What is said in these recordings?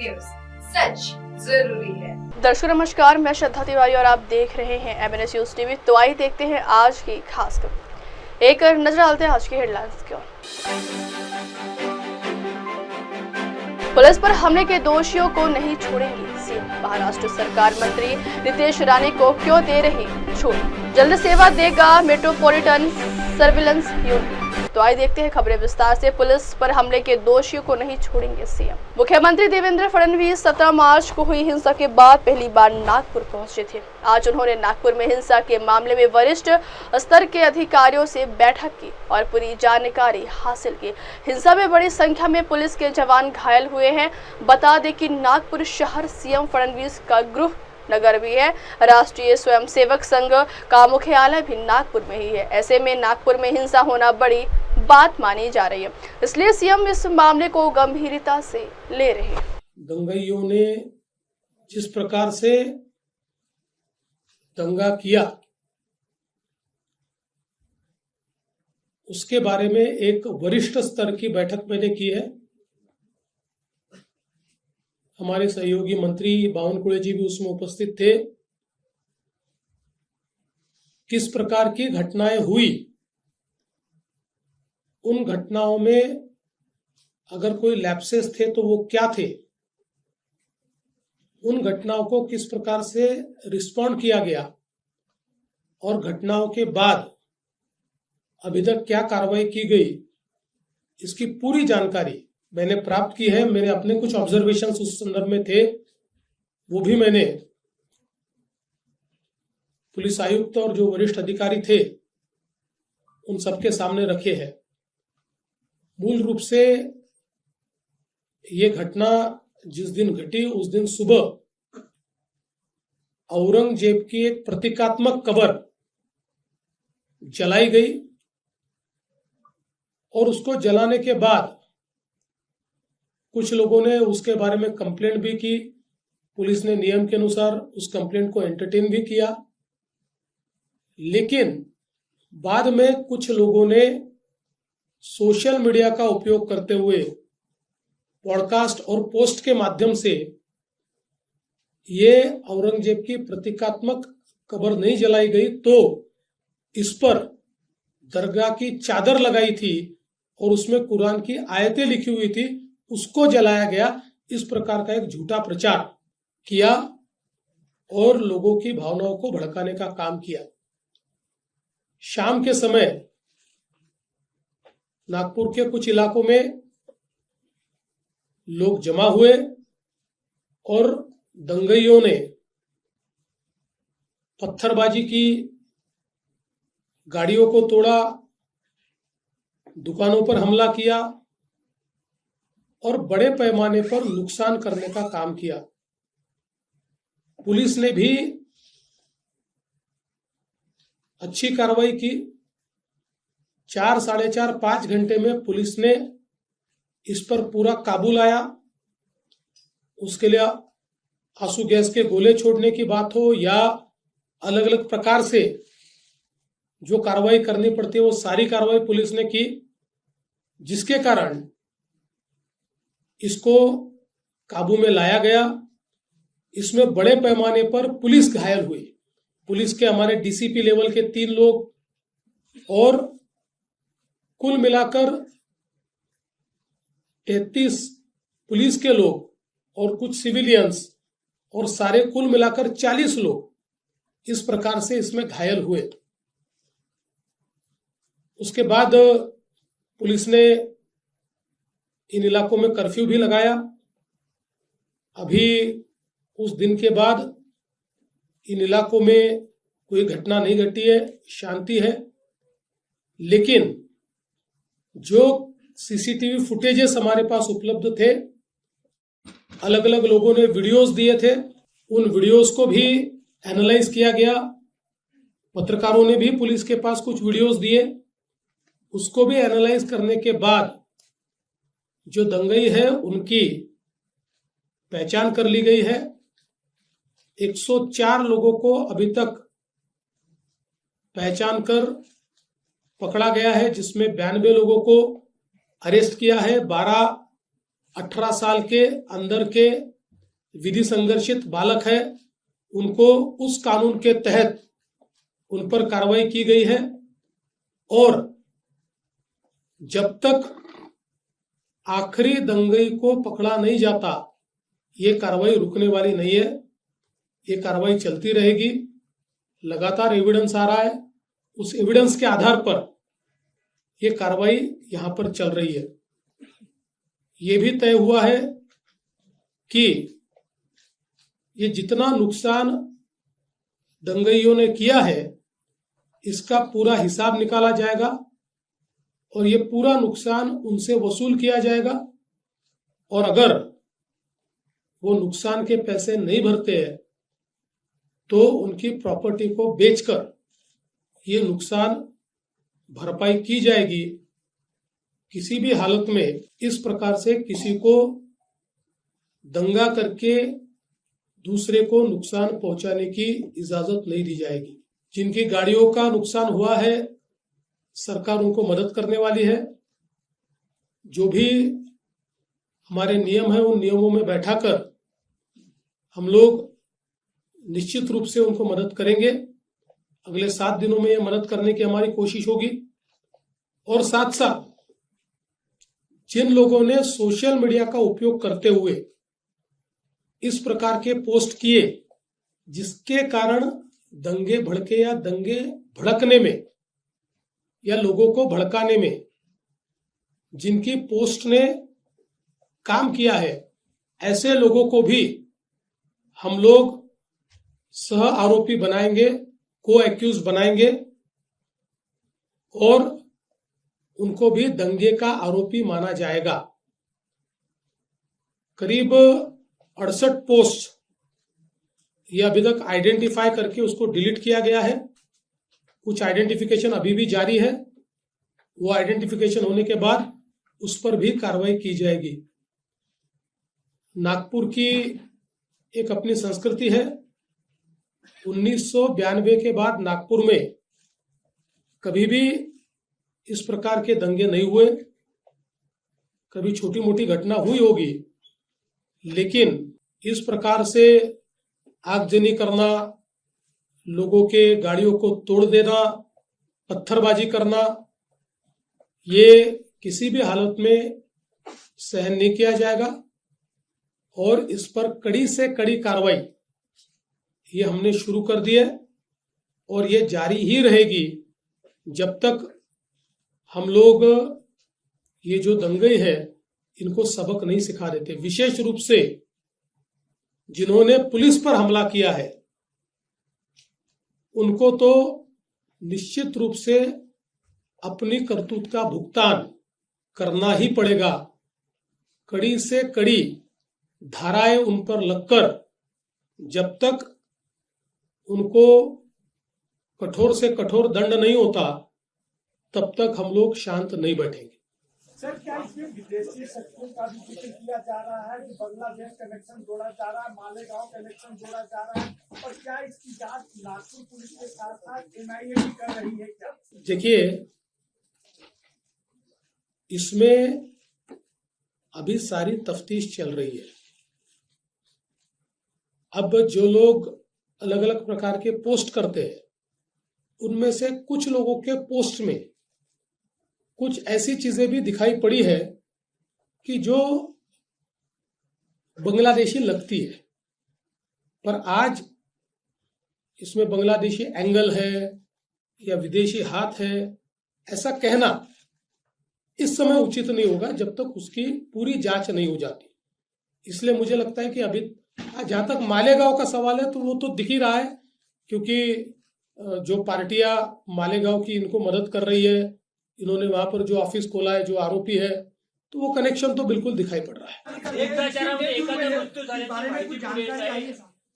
News, सच जरूरी है। दर्शकों नमस्कार, मैं श्रद्धा तिवारी और आप देख रहे हैं MNS न्यूज टीवी। तो आइए देखते हैं आज की खास खबर। एक नजर डालते हैं आज की हेडलाइंस की ओर। पुलिस पर हमले के दोषियों को नहीं छोड़ेंगे सीएम। महाराष्ट्र सरकार मंत्री नितेश राणे को क्यों दे रही छूट? जल्द सेवा देगा मेट्रोपॉलिटन सर्विलांस यूनिट। तो आइए देखते हैं खबरें विस्तार से। पुलिस पर हमले के दोषियों को नहीं छोड़ेंगे सीएम। मुख्यमंत्री देवेंद्र फडणवीस 17 मार्च को हुई हिंसा के बाद पहली बार नागपुर पहुंचे थे। आज उन्होंने नागपुर में हिंसा के मामले में वरिष्ठ स्तर के अधिकारियों से बैठक की और पूरी जानकारी हासिल की। हिंसा में बड़ी संख्या में पुलिस के जवान घायल हुए हैं। बता दें कि नागपुर शहर सीएम फडणवीस का गृह नगर भी है। राष्ट्रीय स्वयंसेवक संघ का मुख्यालय भी नागपुर में ही है। ऐसे में नागपुर में हिंसा होना बड़ी बात मानी जा रही है, इसलिए सीएम इस मामले को गंभीरता से ले रहे हैं। दंगाइयों ने जिस प्रकार से दंगा किया उसके बारे में एक वरिष्ठ स्तर की बैठक मैंने की है। हमारे सहयोगी मंत्री बावनकुळे जी भी उसमें उपस्थित थे। किस प्रकार की घटनाएं हुई, उन घटनाओं में अगर कोई लैप्सेस थे तो वो क्या थे, उन घटनाओं को किस प्रकार से रिस्पॉन्ड किया गया और घटनाओं के बाद अभी तक क्या कार्रवाई की गई, इसकी पूरी जानकारी मैंने प्राप्त की है। मेरे अपने कुछ ऑब्जर्वेशंस उस संदर्भ में थे, वो भी मैंने पुलिस आयुक्त और जो वरिष्ठ अधिकारी थे उन सबके सामने रखे हैं। मूल रूप से ये घटना जिस दिन घटी उस दिन सुबह औरंगजेब की एक प्रतीकात्मक कब्र जलाई गई और उसको जलाने के बाद कुछ लोगों ने उसके बारे में कंप्लेंट भी की। पुलिस ने नियम के अनुसार उस कंप्लेंट को एंटरटेन भी किया, लेकिन बाद में कुछ लोगों ने सोशल मीडिया का उपयोग करते हुए पॉडकास्ट और पोस्ट के माध्यम से ये औरंगजेब की प्रतीकात्मक कब्र नहीं जलाई गई तो इस पर दरगाह की चादर लगाई थी और उसमें कुरान की आयतें लिखी हुई थी, उसको जलाया गया। इस प्रकार का एक झूठा प्रचार किया और लोगों की भावनाओं को भड़काने का काम किया। शाम के समय नागपुर के कुछ इलाकों में लोग जमा हुए और दंगाइयों ने पत्थरबाजी की, गाड़ियों को तोड़ा, दुकानों पर हमला किया और बड़े पैमाने पर नुकसान करने का काम किया। पुलिस ने भी अच्छी कार्रवाई की। 4, साढ़े 4, 5 घंटे में पुलिस ने इस पर पूरा काबू लाया। उसके लिए आंसू गैस के गोले छोड़ने की बात हो या अलग अलग प्रकार से जो कार्रवाई करनी पड़ती है वो सारी कार्रवाई पुलिस ने की, जिसके कारण इसको काबू में लाया गया। इसमें बड़े पैमाने पर पुलिस घायल हुई। पुलिस के हमारे डीसीपी लेवल के 3 लोग और कुल मिलाकर 33 पुलिस के लोग और कुछ सिविलियंस और सारे कुल मिलाकर 40 लोग इस प्रकार से इसमें घायल हुए। उसके बाद पुलिस ने इन इलाकों में कर्फ्यू भी लगाया। अभी उस दिन के बाद इन इलाकों में कोई घटना नहीं घटी है, शांति है। लेकिन जो सीसीटीवी फुटेजेस हमारे पास उपलब्ध थे, अलग अलग लोगों ने वीडियोस दिए थे, उन वीडियोस को भी एनालाइज किया गया। पत्रकारों ने भी पुलिस के पास कुछ वीडियोस दिए, उसको भी एनालाइज करने के बाद जो दंगाई है उनकी पहचान कर ली गई है। 104 लोगों को अभी तक पहचान कर पकड़ा गया है, जिसमें 92 लोगों को अरेस्ट किया है, 12 18 साल के अंदर के विधि संघर्षित बालक है, उनको उस कानून के तहत उन पर कार्रवाई की गई है। और जब तक आखिरी दंगई को पकड़ा नहीं जाता, ये कार्रवाई रुकने वाली नहीं है। ये कार्रवाई चलती रहेगी। लगातार एविडेंस आ रहा है, उस एविडेंस के आधार पर ये कार्रवाई यहां पर चल रही है। ये भी तय हुआ है कि ये जितना नुकसान दंगइयों ने किया है, इसका पूरा हिसाब निकाला जाएगा और ये पूरा नुकसान उनसे वसूल किया जाएगा। और अगर वो नुकसान के पैसे नहीं भरते हैं तो उनकी प्रॉपर्टी को बेचकर ये नुकसान भरपाई की जाएगी। किसी भी हालत में इस प्रकार से किसी को दंगा करके दूसरे को नुकसान पहुंचाने की इजाजत नहीं दी जाएगी। जिनकी गाड़ियों का नुकसान हुआ है, सरकार उनको मदद करने वाली है। जो भी हमारे नियम है, उन नियमों में बैठाकर हम लोग निश्चित रूप से उनको मदद करेंगे। अगले 7 दिनों में ये मदद करने की हमारी कोशिश होगी। और साथ साथ जिन लोगों ने सोशल मीडिया का उपयोग करते हुए इस प्रकार के पोस्ट किए, जिसके कारण दंगे भड़के या दंगे भड़कने में या लोगों को भड़काने में जिनकी पोस्ट ने काम किया है, ऐसे लोगों को भी हम लोग सह आरोपी बनाएंगे, को एक्यूज बनाएंगे और उनको भी दंगे का आरोपी माना जाएगा। करीब 68 पोस्ट ये अभी तक आइडेंटिफाई करके उसको डिलीट किया गया है। कुछ आइडेंटिफिकेशन अभी भी जारी है। वो आइडेंटिफिकेशन होने के बाद उस पर भी कार्रवाई की जाएगी। नागपुर की एक अपनी संस्कृति है। 1992 के बाद नागपुर में कभी भी इस प्रकार के दंगे नहीं हुए। कभी छोटी मोटी घटना हुई होगी, लेकिन इस प्रकार से आगजनी करना, लोगों के गाड़ियों को तोड़ देना, पत्थरबाजी करना, ये किसी भी हालत में सहन नहीं किया जाएगा। और इस पर कड़ी से कड़ी कार्रवाई ये हमने शुरू कर दी है और ये जारी ही रहेगी जब तक हम लोग ये जो दंगे हैं इनको सबक नहीं सिखा देते। विशेष रूप से जिन्होंने पुलिस पर हमला किया है, उनको तो निश्चित रूप से अपनी करतूत का भुगतान करना ही पड़ेगा। कड़ी से कड़ी धाराएं उन पर लगकर जब तक उनको कठोर से कठोर दंड नहीं होता, तब तक हम लोग शांत नहीं बैठेंगे। सर, क्या इसमें विदेशी शक्तियों का भी जिक्र किया जा रहा है कि बांग्लादेश कनेक्शन जोड़ा जा रहा है, मालेगांव कनेक्शन जोड़ा जा रहा है, और क्या इसकी जांच नागपुर पुलिस के साथ साथ एनआईए भी कर रही है क्या? देखिए, इसमें अभी सारी तफ्तीश चल रही है। अब जो लोग अलग अलग प्रकार के पोस्ट करते हैं, उनमें से कुछ लोगों के पोस्ट में कुछ ऐसी चीजें भी दिखाई पड़ी है कि जो बांग्लादेशी लगती है, पर आज इसमें बांग्लादेशी एंगल है या विदेशी हाथ है, ऐसा कहना इस समय उचित नहीं होगा जब तक उसकी पूरी जांच नहीं हो जाती। इसलिए मुझे लगता है कि अभी जहां तक मालेगांव का सवाल है तो वो तो दिख ही रहा है, क्योंकि जो पार्टियां मालेगांव की इनको मदद कर रही है, इन्होंने वहां पर जो ऑफिस खोला है, जो आरोपी है, तो वो कनेक्शन तो बिल्कुल दिखाई पड़ रहा है।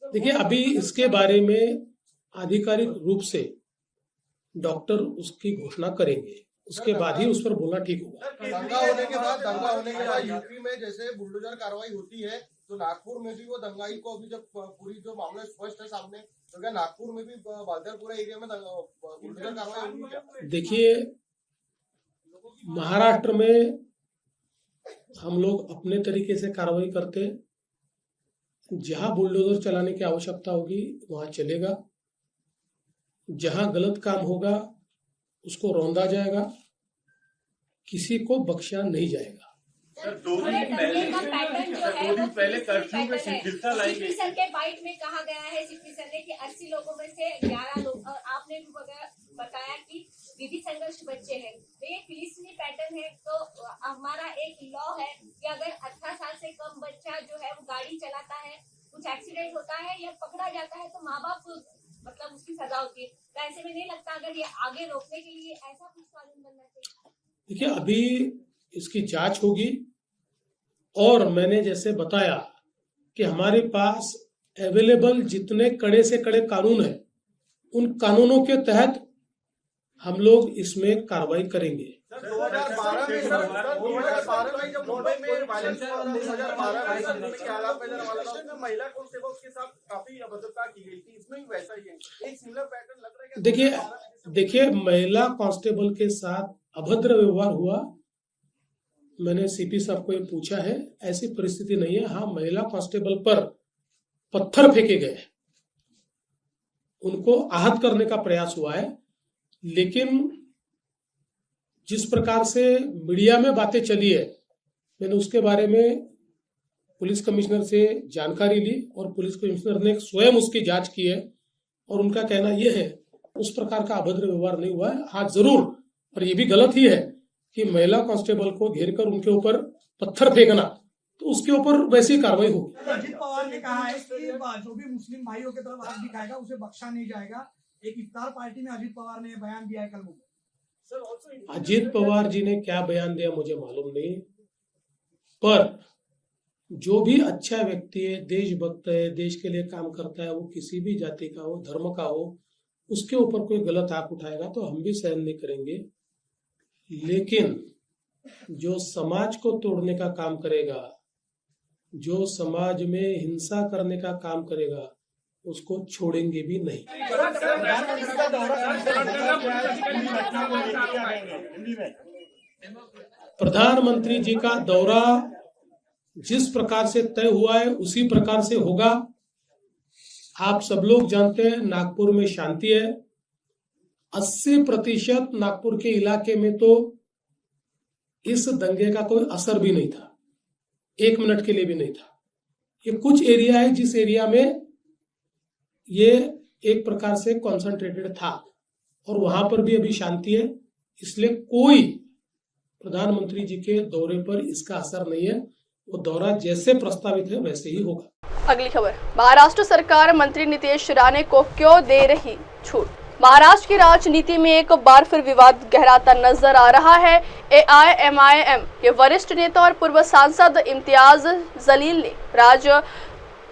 देखिए, अभी इसके बारे में आधिकारिक रूप से डॉक्टर उसकी घोषणा करेंगे, उसके बाद ही उस पर बोलना ठीक होगा। दंगा होने के बाद यूपी में जैसे बुलडोजर कार्रवाई होती है, तो नागपुर में भी वो दंगाई को अभी जब पूरी जो मामला स्पष्ट है सामने, तो क्या नागपुर में भी बालदरपुरा एरिया में बुलडोजर कार्रवाई होगी क्या? देखिए, महाराष्ट्र में हम लोग अपने तरीके से कार्रवाई करते, जहां बुलडोजर चलाने की आवश्यकता होगी वहां चलेगा, जहां गलत काम होगा उसको रौंदा जाएगा, किसी को बख्शा नहीं जाएगा। सर, 2 दिन पहले कर्फ्यू में शिथिलता लाई गई। सर के बाइट में कहा गया है सिप्पी सर ने कि 80 लोगों में से 11 लोग, और आपने भी बताया कि विधि संघर्ष बच्चे हैं। तो ये फिलिस्तीनी पैटर्न है। तो हमारा एक लॉ है कि अगर 18 साल से कम बच्चा जो है वो गाड़ी चलाता है, कुछ एक्सीडेंट होता है या पकड़ा जाता है, तो माँ बाप मतलब उसकी सजा होती है। तो ऐसे में नहीं लगता अगर ये आगे रोकने के लिए ऐसा कुछ कानून बनना चाहिए? देखिए, अभी इसकी जांच होगी और मैंने जैसे बताया कि हमारे पास अवेलेबल जितने कड़े से कड़े कानून हैं उन कानूनों के तहत हम लोग इसमें कार्रवाई करेंगे। 2012 में जब मुंबई में वायलेंस हुआ था, 2012 में क्या हालात पैदा हुआ था, महिला कांस्टेबल के साथ काफी अभद्रता की गई थी, इसमें भी वैसा ही है, एक सिमिलर पैटर्न लग रहा है। देखिए महिला कांस्टेबल के साथ अभद्र व्यवहार हुआ, मैंने सीपी साहब को ये पूछा है, ऐसी परिस्थिति नहीं है। हाँ, महिला कांस्टेबल पर पत्थर फेंके गए, उनको आहत करने का प्रयास हुआ है, लेकिन जिस प्रकार से मीडिया में बातें चली है, मैंने उसके बारे में पुलिस कमिश्नर से जानकारी ली और पुलिस कमिश्नर ने स्वयं उसकी जांच की है और उनका कहना यह है उस प्रकार का अभद्र व्यवहार नहीं हुआ है। हाँ जरूर, पर यह भी गलत ही है कि महिला कांस्टेबल को घेरकर उनके ऊपर पत्थर फेंकना, तो उसके ऊपर वैसी कार्रवाई होगी। अजित पवार ने कहा है कि जो भी मुस्लिम भाइयों की तरफ हाथ दिखाएगा उसे बख्शा नहीं जाएगा। एक इफ्तार पार्टी में अजित पवार ने बयान दिया है कल मुंबई। अजित पवार जी ने क्या बयान दिया मुझे मालूम नहीं, पर जो भी अच्छा व्यक्ति है, देशभक्त है, देश के लिए काम करता है, वो किसी भी जाति का हो, धर्म का हो, उसके ऊपर कोई गलत आंख उठाएगा तो हम भी सहन नहीं करेंगे। लेकिन जो समाज को तोड़ने का काम करेगा, जो समाज में हिंसा करने का काम करेगा, उसको छोड़ेंगे भी नहीं। प्रधानमंत्री जी का दौरा जिस प्रकार से तय हुआ है उसी प्रकार से होगा। आप सब लोग जानते हैं नागपुर में शांति है, 80% नागपुर के इलाके में तो इस दंगे का कोई असर भी नहीं था, 1 मिनट के लिए भी नहीं था। ये कुछ एरिया है जिस एरिया में ये एक प्रकार से कॉन्सेंट्रेटेड था और वहां पर भी अभी शांति है, इसलिए कोई प्रधानमंत्री जी के दौरे पर इसका असर नहीं है। वो दौरा जैसे प्रस्तावित है वैसे ही होगा। अगली खबर, महाराष्ट्र सरकार मंत्री नितेश राणे को क्यों दे रही छूट? महाराष्ट्र की राजनीति में एक बार फिर विवाद गहराता नजर आ रहा है। AIMIM के वरिष्ठ नेता और पूर्व सांसद इम्तियाज जलील ने राज्य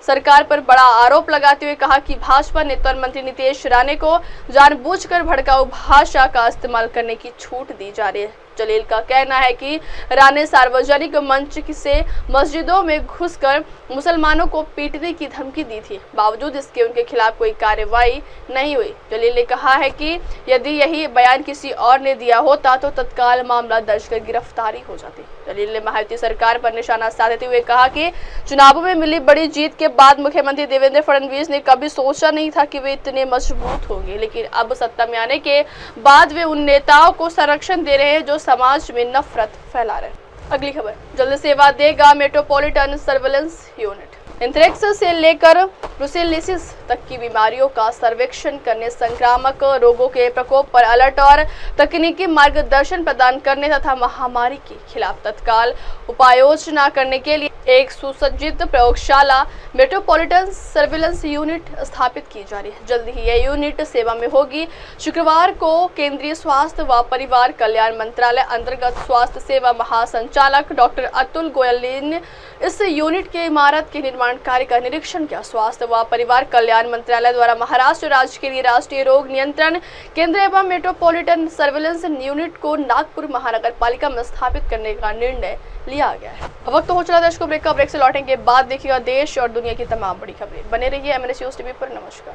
सरकार पर बड़ा आरोप लगाते हुए कहा कि भाजपा नेता और मंत्री नितेश राणे को जानबूझकर भड़काऊ भाषा का इस्तेमाल करने की छूट दी जा रही है। जलील का कहना है कि राणे सार्वजनिक मंच से मस्जिदों में घुसकर मुसलमानों को पीटने की धमकी दी थी, बावजूद इसके उनके खिलाफ कोई कार्रवाई नहीं हुई। जलील ने कहा है कि यदि यही बयान किसी और ने दिया होता तो तत्काल मामला दर्ज कर गिरफ्तारी हो जाती। जलील ने महायुति सरकार पर निशाना साधते हुए कहा कि चुनावों में मिली बड़ी जीत के बाद मुख्यमंत्री देवेंद्र फडणवीस ने कभी सोचा नहीं था कि वे इतने मजबूत होंगे, लेकिन अब सत्ता में आने के बाद वे उन नेताओं को संरक्षण दे रहे हैं जो समाज में नफरत फैला रहे हैं। अगली खबर, जल्द सेवा देगा मेट्रोपॉलिटन सर्विलेंस यूनिट। एंथ्रेक्स से लेकर ब्रुसेलोसिस तक की बीमारियों का सर्वेक्षण करने, संक्रामक रोगों के प्रकोप पर अलर्ट और तकनीकी मार्गदर्शन प्रदान करने तथा महामारी के खिलाफ तत्काल उपायोजना करने के लिए एक सुसज्जित प्रयोगशाला मेट्रोपॉलिटन सर्विलेंस यूनिट स्थापित की जा रही है। जल्द ही यह यूनिट सेवा में होगी। शुक्रवार को केंद्रीय स्वास्थ्य व परिवार कल्याण मंत्रालय अंतर्गत स्वास्थ्य सेवा महासंचालक डॉक्टर अतुल गोयल ने इस यूनिट के इमारत के निर्माण कार्य का निरीक्षण किया। स्वास्थ्य व परिवार कल्याण मंत्रालय द्वारा महाराष्ट्र राज्य के लिए राष्ट्रीय रोग नियंत्रण केंद्र एवं मेट्रोपॉलिटन सर्विलेंस यूनिट को नागपुर महानगर पालिका में स्थापित करने का निर्णय लिया गया है। अब वक्त हो चला दर्शकों ब्रेक का। ब्रेक से लौटेंगे के बाद देखिएगा देश और दुनिया की तमाम बड़ी खबरें। बने रहिए MNS न्यूज़ टीवी पर। नमस्कार।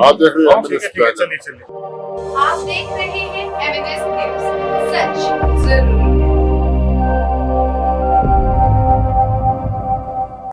आप देख रहे हैं MNS